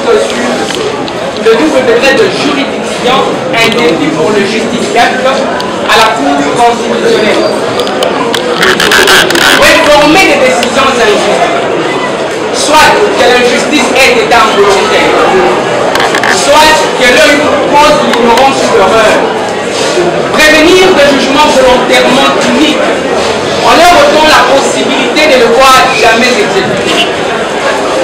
sur le double degré de juridiction indéfini pour le justiciable à la Cour constitutionnelle. Réformer des décisions injustes, soit que l'injustice ait été involontaire, soit qu'elle cause l'ignorance ou l'erreur. Prévenir des jugements volontairement uniques en leur donnant la possibilité de le voir jamais exécuté.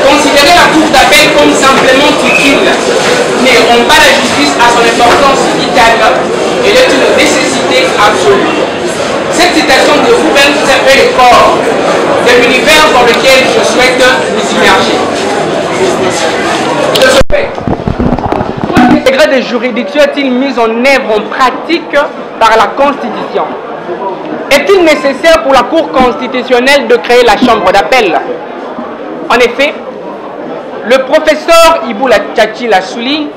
Considérer la Cour d'appel comme simplement utile ne rend pas la justice à son importance vitale. Elle est une nécessité absolue. Cette citation de Rouben fait le corps de l'univers dans lequel je souhaite vous immerger. De ce fait, quel degré de juridiction est-il mis en œuvre en pratique par la Constitution? Est-il nécessaire pour la Cour constitutionnelle de créer la chambre d'appel? En effet, le professeur Iboula Tchachila souligne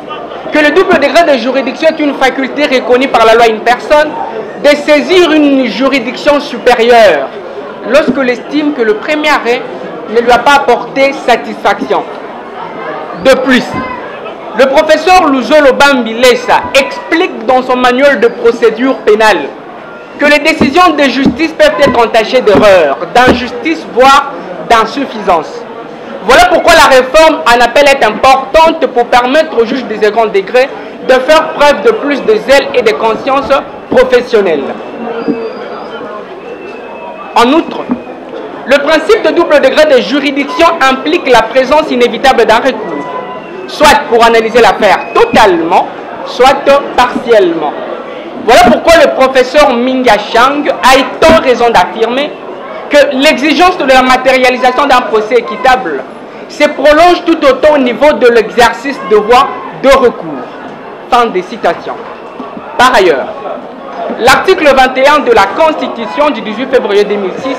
que le double degré de juridiction est une faculté reconnue par la loi à une personne de saisir une juridiction supérieure lorsqu'elle estime que le premier arrêt ne lui a pas apporté satisfaction. De plus, le professeur Luzolo Bambilesa explique dans son manuel de procédure pénale que les décisions de justice peuvent être entachées d'erreurs, d'injustice, voire d'insuffisance. Voilà pourquoi la réforme en appel est importante pour permettre aux juges des seconds degrés de faire preuve de plus de zèle et de conscience professionnelle. En outre, le principe de double degré de juridiction implique la présence inévitable d'un recours, soit pour analyser l'affaire totalement, soit partiellement. Voilà pourquoi le professeur Minga Chang a eu tant raison d'affirmer que l'exigence de la matérialisation d'un procès équitable se prolonge tout autant au niveau de l'exercice de voie de recours. Fin des citations. Par ailleurs, l'article 21 de la Constitution du 18 février 2006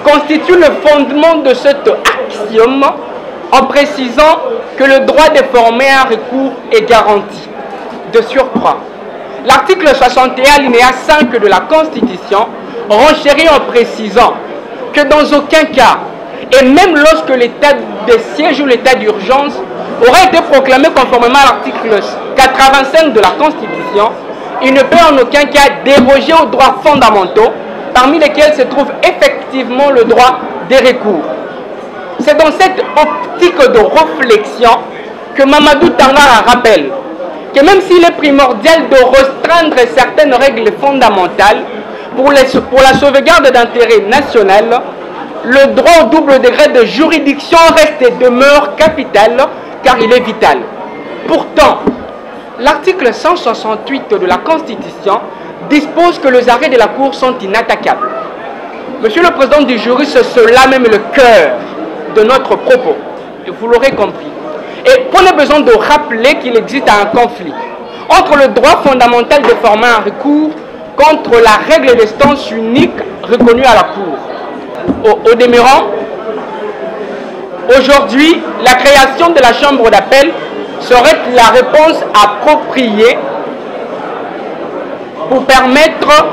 constitue le fondement de cet axiome en précisant que le droit de former un recours est garanti. De surcroît, l'article 61, alinéa 5 de la Constitution renchérit en précisant que dans aucun cas, et même lorsque l'état de siège ou l'état d'urgence aurait été proclamé conformément à l'article 85 de la Constitution, il ne peut en aucun cas déroger aux droits fondamentaux, parmi lesquels se trouve effectivement le droit des recours. C'est dans cette optique de réflexion que Mamadou Tangara rappelle que même s'il est primordial de restreindre certaines règles fondamentales pour la sauvegarde d'intérêt national, le droit au double degré de juridiction reste et demeure capital car il est vital. Pourtant, l'article 168 de la Constitution dispose que les arrêts de la Cour sont inattaquables. Monsieur le Président du jury, c'est cela même le cœur de notre propos, et vous l'aurez compris. Et qu'on ait besoin de rappeler qu'il existe un conflit entre le droit fondamental de former un recours contre la règle d'instance unique reconnue à la Cour. Au demeurant, aujourd'hui, la création de la chambre d'appel serait la réponse appropriée pour permettre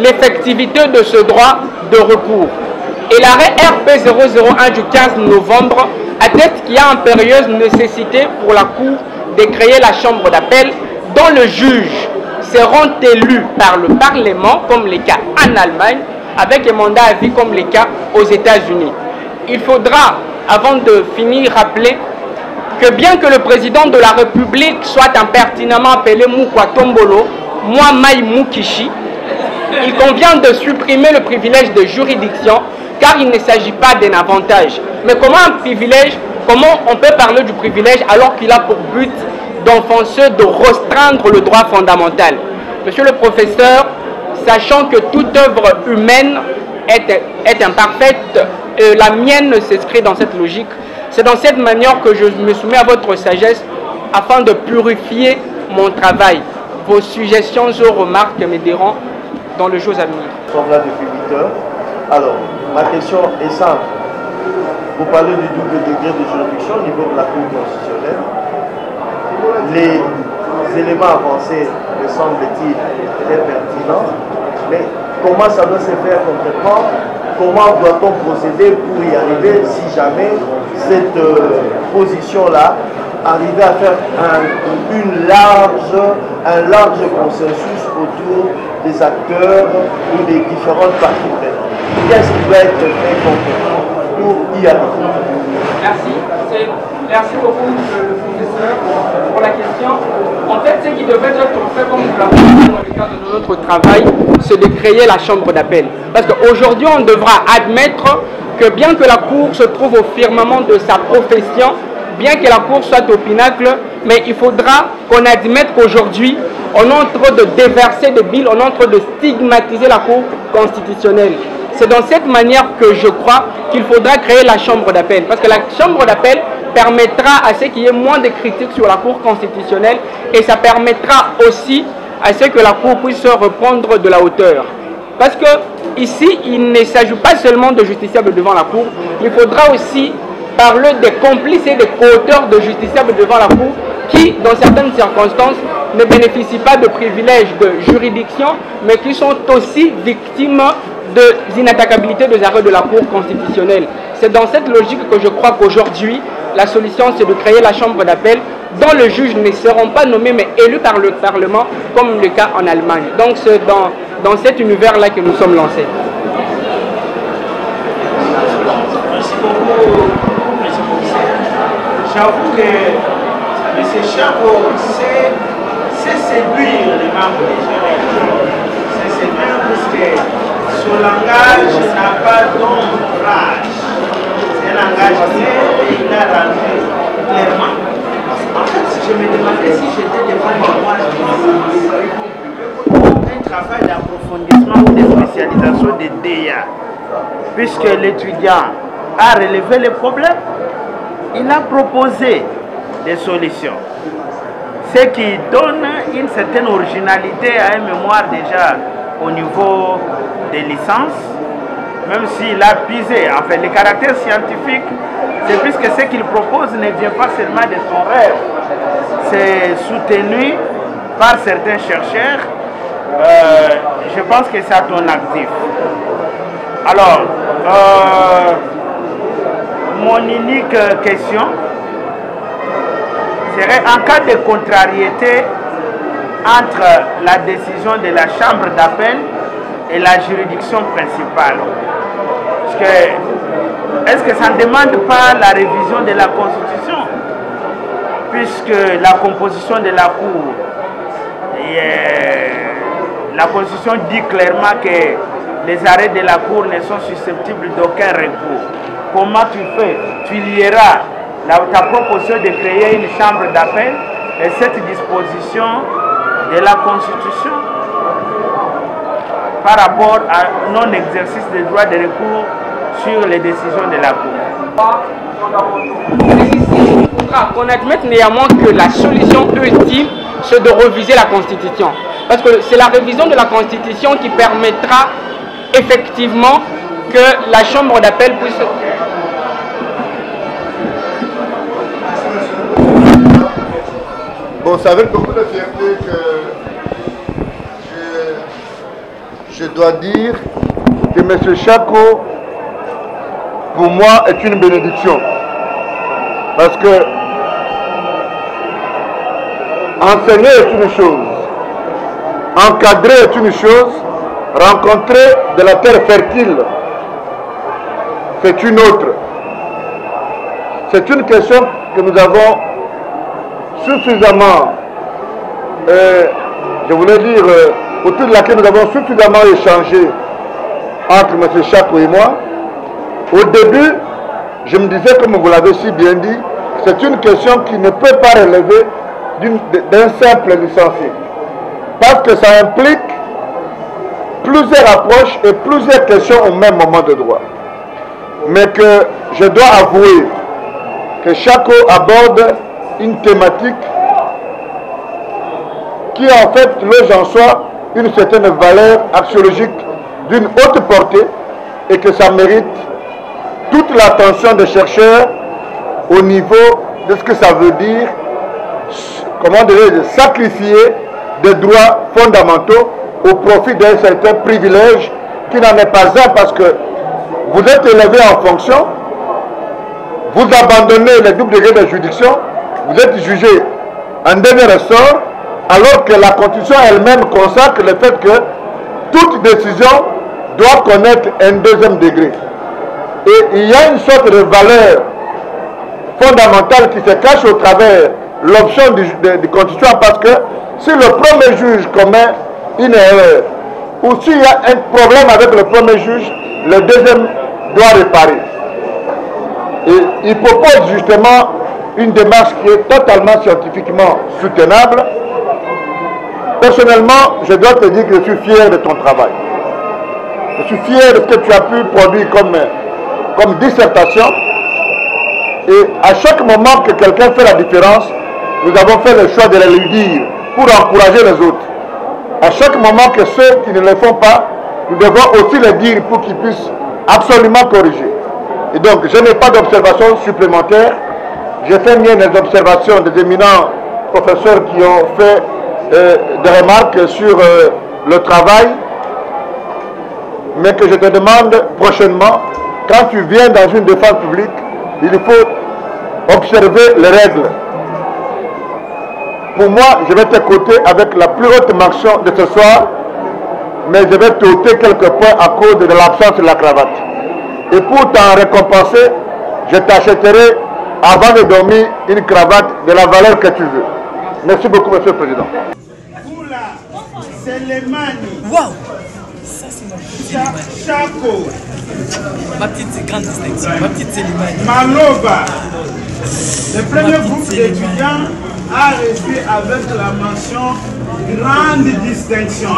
l'effectivité de ce droit de recours. Et l'arrêt RP 001 du 15 novembre atteste qu'il y a une impérieuse nécessité pour la Cour de créer la chambre d'appel dont le juge seront élus par le Parlement, comme les cas en Allemagne, avec un mandat à vie comme les cas aux États-Unis. Il faudra, avant de finir, rappeler que bien que le président de la République soit impertinemment appelé Moukwa Tombolo, Mwamai Mukishi, il convient de supprimer le privilège de juridiction car il ne s'agit pas d'un avantage. Mais comment un privilège, comment on peut parler du privilège alors qu'il a pour but d'enfoncer, de restreindre le droit fondamental? Monsieur le professeur, sachant que toute œuvre humaine est imparfaite, la mienne s'inscrit dans cette logique. C'est dans cette manière que je me soumets à votre sagesse afin de purifier mon travail. Vos suggestions ou remarques m'aideront dans les jours à venir. Nous sommes là depuis 8 heures. Alors, ma question est simple. Vous parlez du double degré de juridiction au niveau de la Cour constitutionnelle. Les éléments avancés me semblent-ils très pertinents, mais comment ça doit se faire concrètement comment doit-on procéder pour y arriver si jamais cette position-là arriver à faire un large consensus autour des acteurs ou des différentes parties prenantes. Qu'est-ce qui va être fait concrètement pour y arriver? Merci beaucoup, le professeur, pour la question. En fait, ce qui devait être fait, comme nous l'avons dit dans le cadre de notre travail, c'est de créer la chambre d'appel. Parce qu'aujourd'hui, on devra admettre que bien que la Cour se trouve au firmament de sa profession, bien que la Cour soit au pinacle, mais il faudra qu'on admette qu'aujourd'hui, on est en train de déverser des billes, on est en train de stigmatiser la Cour constitutionnelle. C'est dans cette manière que je crois qu'il faudra créer la chambre d'appel. Parce que la chambre d'appel permettra à ce qu'il y ait moins de critiques sur la Cour constitutionnelle et ça permettra aussi à ce que la Cour puisse reprendre de la hauteur. Parce que ici, il ne s'agit pas seulement de justiciables devant la Cour, il faudra aussi parler des complices et des co-auteurs de justiciables devant la Cour qui, dans certaines circonstances, ne bénéficient pas de privilèges de juridiction, mais qui sont aussi victimes de l'inattaquabilité des arrêts de la Cour constitutionnelle. C'est dans cette logique que je crois qu'aujourd'hui, la solution, c'est de créer la chambre d'appel dont les juges ne seront pas nommés, mais élus par le Parlement, comme le cas en Allemagne. Donc c'est dans cet univers-là que nous sommes lancés. Merci beaucoup, M. Commissaire. J'avoue que M. Chako sait séduire les membres des jurys. C'est séduire parce que son langage n'a pas d'ombrage. C'est un langage clair et il a rendu clairement. En fait, je me demandais si j'étais devant moi un travail d'approfondissement ou de spécialisation des DIA. Puisque l'étudiant a relevé les problèmes, il a proposé des solutions. Ce qui donne une certaine originalité à un mémoire déjà au niveau des licences, même s'il a pisé. Enfin, le caractère scientifique, c'est puisque ce qu'il propose ne vient pas seulement de son rêve, c'est soutenu par certains chercheurs. Je pense que c'est à ton actif. Alors, mon unique question serait en cas de contrariété entre la décision de la chambre d'appel et la juridiction principale. Est-ce que ça ne demande pas la révision de la Constitution? Puisque la composition de la Cour, la Constitution dit clairement que les arrêts de la Cour ne sont susceptibles d'aucun recours. Comment tu fais? Tu lieras ta proposition de créer une chambre d'appel et cette disposition de la Constitution par rapport à non-exercice des droits de recours sur les décisions de la Cour. Il faudra qu'on admette néanmoins que la solution ultime, c'est de réviser la Constitution. Parce que c'est la révision de la Constitution qui permettra effectivement que la chambre d'appel puisse... Bon, c'est avec beaucoup de fierté que je dois dire que M. Chako, pour moi, est une bénédiction. Parce que enseigner est une chose, encadrer est une chose, rencontrer de la terre fertile, c'est une autre. C'est une question que nous avons suffisamment, je voulais dire, autour de laquelle nous avons suffisamment échangé entre M. Chako et moi. Au début, je me disais, comme vous l'avez si bien dit, c'est une question qui ne peut pas relever d'un simple licencié. Parce que ça implique plusieurs approches et plusieurs questions au même moment de droit. Mais que je dois avouer que Chako aborde une thématique qui en fait loge en soi une certaine valeur axiologique d'une haute portée et que ça mérite toute l'attention des chercheurs au niveau de ce que ça veut dire, comment dirais-je, sacrifier des droits fondamentaux au profit d'un certain privilège qui n'en est pas un, parce que vous êtes élevé en fonction, vous abandonnez les doubles degrés de juridiction, vous êtes jugé en dernier ressort, alors que la Constitution elle-même consacre le fait que toute décision doit connaître un deuxième degré. Et il y a une sorte de valeur fondamentale qui se cache au travers l'option de Constitution, parce que si le premier juge commet une erreur, ou s'il y a un problème avec le premier juge, le deuxième doit réparer. Et il propose justement une démarche qui est totalement scientifiquement soutenable. Personnellement, je dois te dire que je suis fier de ton travail. Je suis fier de ce que tu as pu produire comme dissertation. Et à chaque moment que quelqu'un fait la différence, nous avons fait le choix de le dire pour encourager les autres. À chaque moment que ceux qui ne le font pas, nous devons aussi le dire pour qu'ils puissent absolument corriger. Et donc, je n'ai pas d'observation supplémentaire. J'ai fait bien les observations des éminents professeurs qui ont fait des remarques sur le travail, mais que je te demande prochainement, quand tu viens dans une défense publique, il faut observer les règles. Pour moi, je vais t'écouter avec la plus haute mention de ce soir, mais je vais t'ôter quelques points à cause de l'absence de la cravate. Et pour t'en récompenser, je t'achèterai avant de dormir une cravate de la valeur que tu veux. Merci beaucoup, Monsieur le Président. Oula, c'est les mani. Waouh! Ça, c'est ma petite Chaco. Ma petite grande distinction. Ma petite Célimani. Maloba. Le premier groupe d'étudiants a reçu avec la mention grande distinction.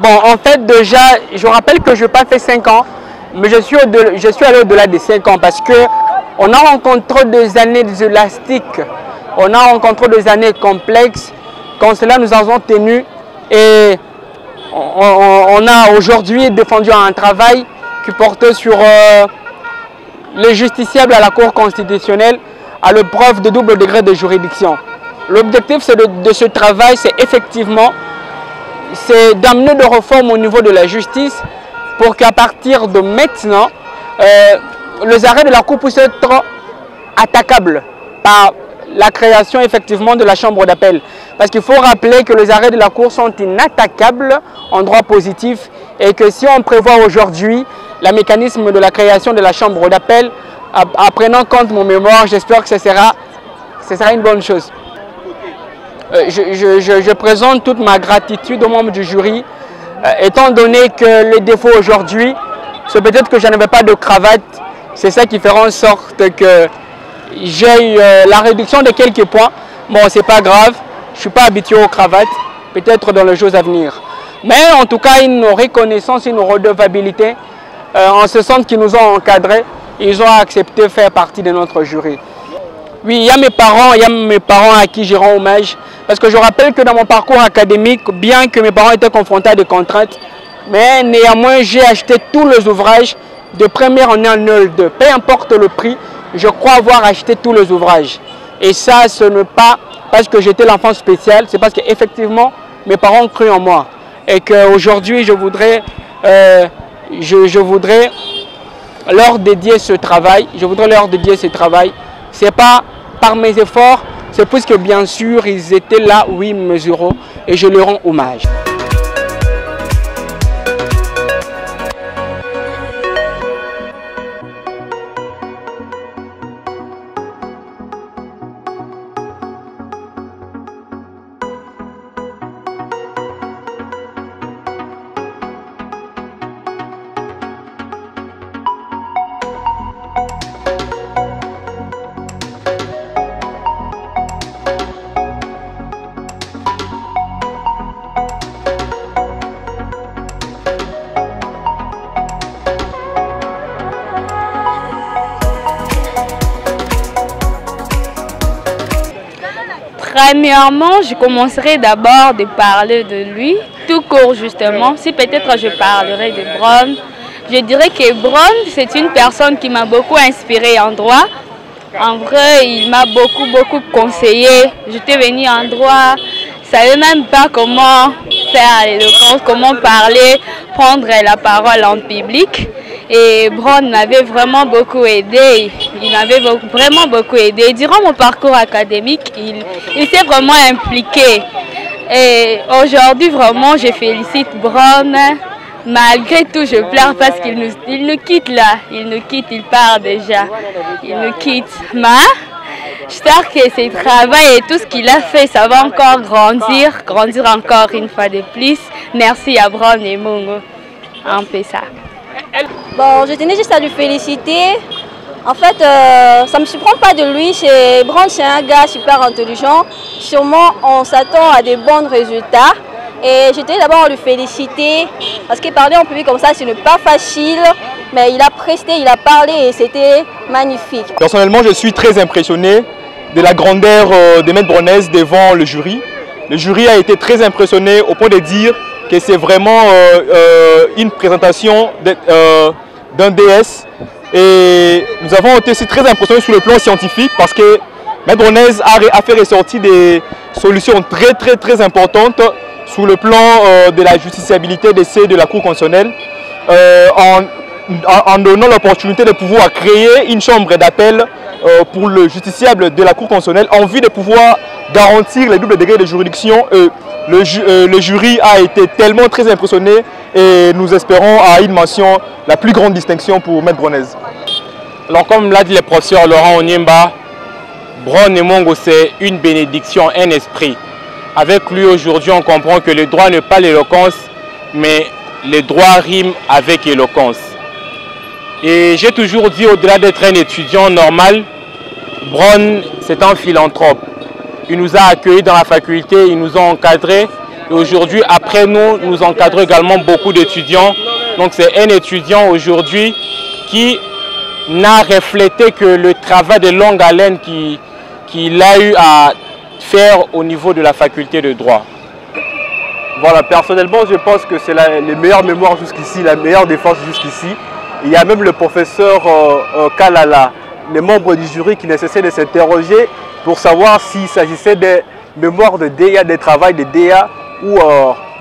Bon, en fait, déjà, je rappelle que je n'ai pas fait 5 ans, mais je suis allé au-delà des 5 ans parce qu'on a rencontré des années élastiques, on a rencontré des années complexes. Quand cela, nous avons tenu et on a aujourd'hui défendu un travail qui portait sur les justiciables à la Cour constitutionnelle à l'épreuve de double degré de juridiction. L'objectif de ce travail, c'est effectivement d'amener des réformes au niveau de la justice pour qu'à partir de maintenant, les arrêts de la Cour puissent être attaquables par la création effectivement de la chambre d'appel. Parce qu'il faut rappeler que les arrêts de la Cour sont inattaquables en droit positif et que si on prévoit aujourd'hui le mécanisme de la création de la chambre d'appel, en prenant compte mon mémoire, j'espère que ce sera une bonne chose. Je présente toute ma gratitude aux membres du jury, étant donné que les défauts aujourd'hui c'est peut-être que je n'avais pas de cravate. C'est ça qui fera en sorte que j'ai eu la réduction de quelques points. Bon, c'est pas grave, je ne suis pas habitué aux cravates, peut-être dans les jours à venir. Mais en tout cas, une reconnaissance, une redevabilité, en ce sens qu'ils nous ont encadrés, ils ont accepté de faire partie de notre jury. Oui, il y a mes parents à qui je rends hommage. Parce que je rappelle que dans mon parcours académique, bien que mes parents étaient confrontés à des contraintes, mais néanmoins, j'ai acheté tous les ouvrages de première année en L2. Peu importe le prix, je crois avoir acheté tous les ouvrages. Et ça, ce n'est pas parce que j'étais l'enfant spécial, c'est parce qu'effectivement, mes parents ont cru en moi. Et qu'aujourd'hui, je voudrais leur dédier ce travail. Ce n'est pas par mes efforts, c'est parce que bien sûr, ils étaient là où ils mesurent et je leur rends hommage. Premièrement, je commencerai d'abord de parler de lui, tout court justement. Si peut-être je parlerai de Bron, je dirais que Bron, c'est une personne qui m'a beaucoup inspirée en droit. En vrai, il m'a beaucoup conseillé. J'étais venue en droit, je ne savais même pas comment faire l'éloquence, comment parler, prendre la parole en public. Et Bron m'avait vraiment beaucoup aidé, il m'avait vraiment beaucoup aidé. Durant mon parcours académique, il s'est vraiment impliqué. Et aujourd'hui, vraiment, je félicite Bron. Malgré tout, je pleure parce qu'il nous quitte là. Il nous quitte, il part déjà. Il nous quitte. Mais j'espère que ce travail et tout ce qu'il a fait, ça va encore grandir encore une fois de plus. Merci à Bron et Mungo. On fait ça. Bon, je tenais juste à lui féliciter. En fait, ça ne me surprend pas de lui. Bron, c'est un gars super intelligent. Sûrement, on s'attend à des bons résultats. Et je tenais d'abord à lui féliciter. Parce que parler en public comme ça, ce n'est pas facile. Mais il a presté, il a parlé et c'était magnifique. Personnellement, je suis très impressionné de la grandeur de Maître Bronnaise devant le jury. Le jury a été très impressionné au point de dire que c'est vraiment une présentation d'un DS. Et nous avons été aussi très impressionnés sur le plan scientifique parce que Maître Bronnaise a fait ressortir des solutions très importantes sur le plan de la justiciabilité des faits de la Cour constitutionnelle en donnant l'opportunité de pouvoir créer une chambre d'appel pour le justiciable de la Cour constitutionnelle en vue de pouvoir garantir les doubles degrés de juridiction. Le jury a été tellement très impressionné et nous espérons à une mention la plus grande distinction pour Maître Bronnaise. Alors comme l'a dit le professeur Laurent Onyemba, Bron et Mongo c'est une bénédiction, un esprit. Avec lui aujourd'hui on comprend que le droit n'est pas l'éloquence, mais le droit rime avec éloquence. Et j'ai toujours dit au-delà d'être un étudiant normal, Bron c'est un philanthrope. Il nous a accueillis dans la faculté, il nous a encadrés. Et aujourd'hui, après nous encadrons également beaucoup d'étudiants. Donc c'est un étudiant aujourd'hui qui n'a reflété que le travail de longue haleine qu'il a eu à faire au niveau de la faculté de droit. Voilà, personnellement, je pense que c'est les meilleures mémoires jusqu'ici, la meilleure défense jusqu'ici. Il y a même le professeur Kalala, les membres du jury qui ne cessaient de s'interroger pour savoir s'il s'agissait des mémoires de DEA, des travaux de DEA ou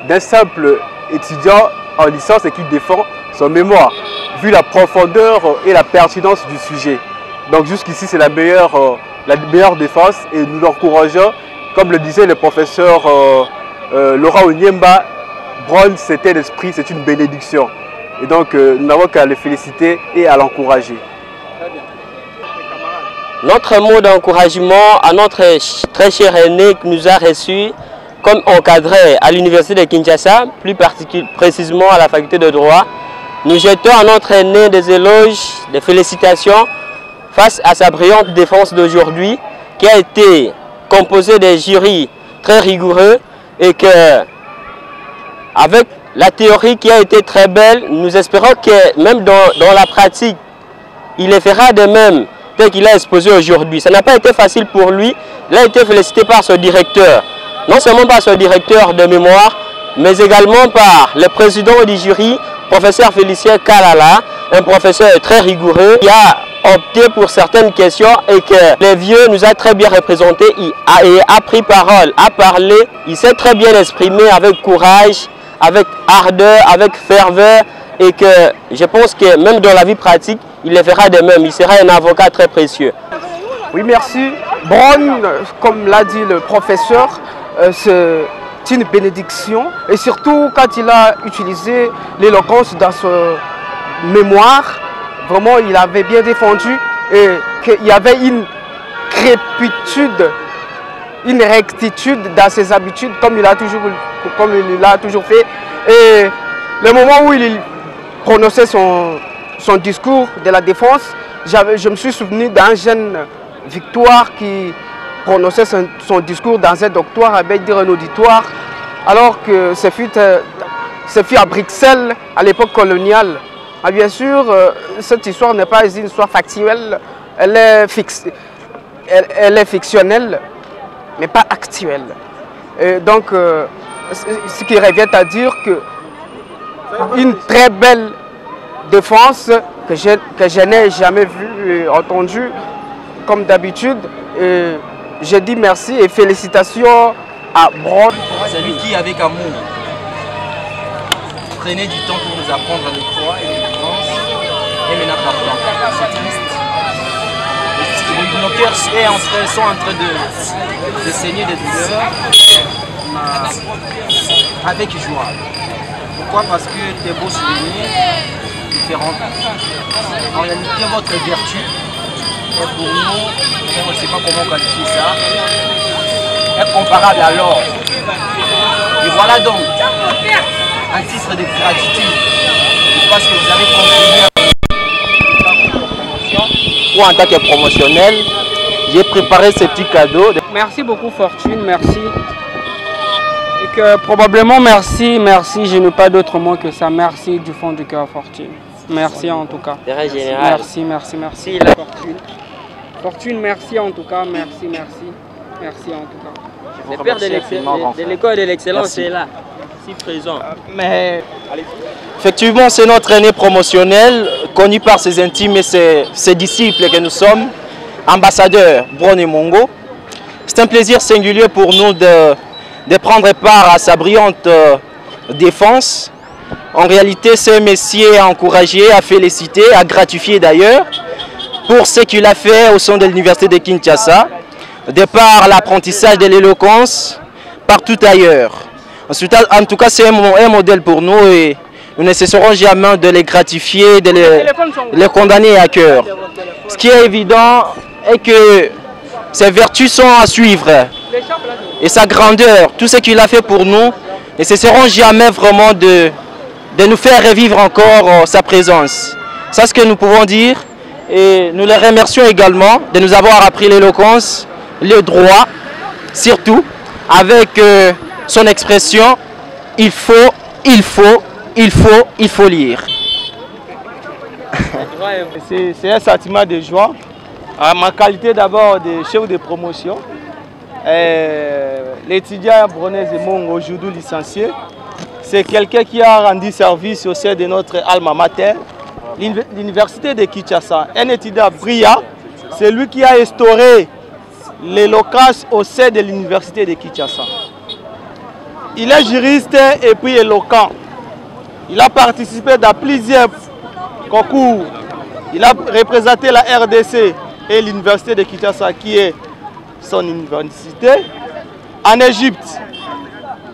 d'un simple étudiant en licence et qui défend son mémoire, vu la profondeur et la pertinence du sujet. Donc jusqu'ici, c'est la meilleure défense et nous l'encourageons. Comme le disait le professeur Laurent Onyemba, Bron, c'était l'esprit, c'est une bénédiction. Et donc, nous n'avons qu'à le féliciter et à l'encourager. Notre mot d'encouragement à notre très cher aîné qui nous a reçus comme encadré à l'université de Kinshasa, plus précisément à la faculté de droit, nous jetons à notre aîné des éloges, des félicitations face à sa brillante défense d'aujourd'hui qui a été composée des jurys très rigoureux et que, avec la théorie qui a été très belle, nous espérons que même dans la pratique, il les fera de même tel qu'il a exposé aujourd'hui. Ça n'a pas été facile pour lui. Il a été félicité par son directeur. Non seulement par son directeur de mémoire, mais également par le président du jury, professeur Félicien Kalala, un professeur très rigoureux qui a opté pour certaines questions et que les vieux nous a très bien représentés. Il a pris parole, a parlé, il s'est très bien exprimé avec courage, avec ardeur, avec ferveur et que je pense que même dans la vie pratique, il le fera de même. Il sera un avocat très précieux. Oui, merci. Braun, comme l'a dit le professeur, c'est une bénédiction. Et surtout, quand il a utilisé l'éloquence dans son mémoire, vraiment, il avait bien défendu et qu'il y avait une crépitude, une rectitude dans ses habitudes, comme il a toujours fait. Et le moment où il prononçait son discours de la défense, je me suis souvenu d'un jeune Victoire qui prononçait son discours dans un doctoire, avec dire un auditoire, alors que ce fut à Bruxelles, à l'époque coloniale. Ah, bien sûr, cette histoire n'est pas une histoire factuelle, elle est fictionnelle, mais pas actuelle. Et donc, ce qui revient à dire que une très belle défense que je n'ai jamais vue et entendue comme d'habitude. Je dis merci et félicitations à Braun. Celui qui, avec amour, prenait du temps pour nous apprendre le droit et l'élégance, et maintenant pardon. C'est triste. Nos cœurs sont en train de saigner de douleur, avec joie. Pourquoi? Parce que des beaux souvenirs différents. En réalité, votre vertu est pour nous, on ne sait pas comment qualifier ça, est comparable à l'or. Et voilà donc un titre de gratitude. Parce que vous avez contribué ou en tant que promotionnel, j'ai préparé ce petit cadeau. Merci beaucoup Fortune, merci. Et que probablement merci, je n'ai pas d'autre mot que ça. Merci du fond du cœur Fortune. Merci en tout cas. Merci. Fortune. Fortune, merci en tout cas, merci en tout cas. Le père de l'école de l'excellence est là, si présent. Effectivement, c'est notre aîné promotionnel, connu par ses intimes et ses disciples que nous sommes, ambassadeur Braun et Mongo. C'est un plaisir singulier pour nous de prendre part à sa brillante défense. En réalité, ce messier a encouragé, a félicité, a gratifié d'ailleurs pour ce qu'il a fait au sein de l'université de Kinshasa, de par l'apprentissage de l'éloquence partout ailleurs. Ensuite, en tout cas, c'est un modèle pour nous et nous ne cesserons jamais de les gratifier, de les condamner à cœur. Ce qui est évident est que ses vertus sont à suivre et sa grandeur, tout ce qu'il a fait pour nous, ne cesseront jamais vraiment de nous faire revivre encore sa présence. C'est ce que nous pouvons dire et nous les remercions également de nous avoir appris l'éloquence, le droit, surtout avec son expression « il faut lire ». C'est un sentiment de joie. À ma qualité d'abord de chef de promotion, l'étudiant Braunès et Mongo, aujourd'hui licencié, c'est quelqu'un qui a rendu service au sein de notre alma mater, l'université de Kinshasa. Un étudiant brillant, c'est lui qui a instauré l'éloquence au sein de l'université de Kinshasa. Il est juriste et puis éloquent. Il a participé dans plusieurs concours. Il a représenté la RDC et l'université de Kinshasa qui est son université. En Égypte,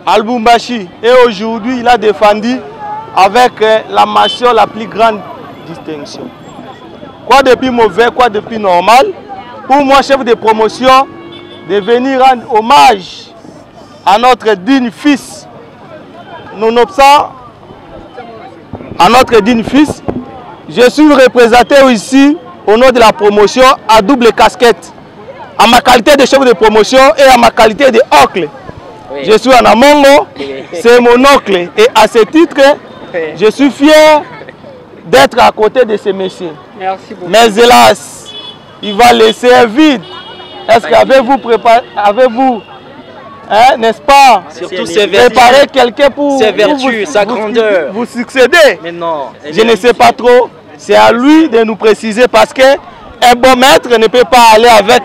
à Lubumbashi. Et aujourd'hui, il a défendu avec la mention la plus grande distinction. Quoi de plus mauvais, quoi de plus normal, pour moi, chef de promotion, de venir rendre hommage à notre digne fils, nonobstant à notre digne fils. Je suis représenté ici au nom de la promotion à double casquette. En ma qualité de chef de promotion et en ma qualité de oncle. Oui. Je suis en Amongo, c'est mon oncle. Et à ce titre, je suis fier d'être à côté de ces messieurs. Merci beaucoup. Mais hélas, il va laisser un vide. Est-ce qu'avez-vous préparé, n'est-ce pas, surtout ses préparer quelqu'un pour ses vertus, sa grandeur, vous succéder? Mais non. Je ne sais pas trop. C'est à lui de nous préciser parce que un bon maître ne peut pas aller avec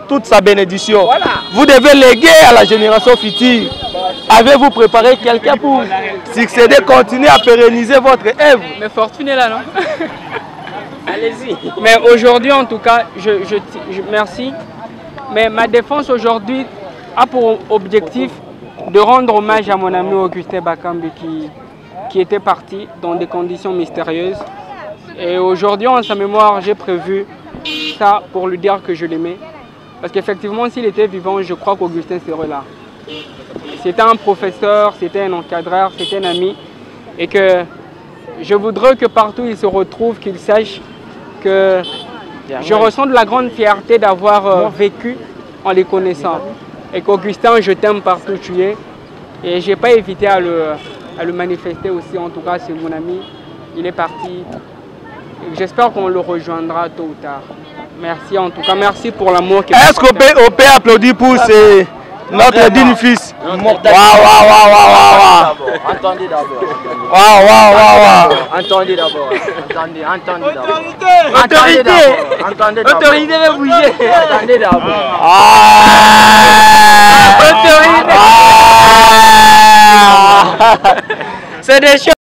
toute sa bénédiction. Voilà. Vous devez léguer à la génération future. Avez-vous préparé quelqu'un pour succéder, continuer à pérenniser votre œuvre? Mais fortune est là, non? Allez-y. Mais aujourd'hui, en tout cas, je merci. Mais ma défense aujourd'hui a pour objectif de rendre hommage à mon ami Augustin Bakambi qui était parti dans des conditions mystérieuses. Et aujourd'hui, en sa mémoire, j'ai prévu ça pour lui dire que je l'aimais. Parce qu'effectivement, s'il était vivant, je crois qu'Augustin serait là. C'était un professeur, c'était un encadreur, c'était un ami. Et que je voudrais que partout il se retrouve, qu'il sache que je ressens de la grande fierté d'avoir vécu en les connaissant. Et qu'Augustin, je t'aime partout où tu es. Et je n'ai pas évité à le manifester aussi. En tout cas, c'est mon ami. Il est parti. J'espère qu'on le rejoindra tôt ou tard. Merci en tout cas, merci pour l'amour. Est-ce qu'on peut applaudir pour notre digne fils? Waouh. Entendez d'abord. Waouh. Entendez d'abord. Entendez d'abord. Autorité, de bouger. Entendez d'abord. Autorité. C'est des choses.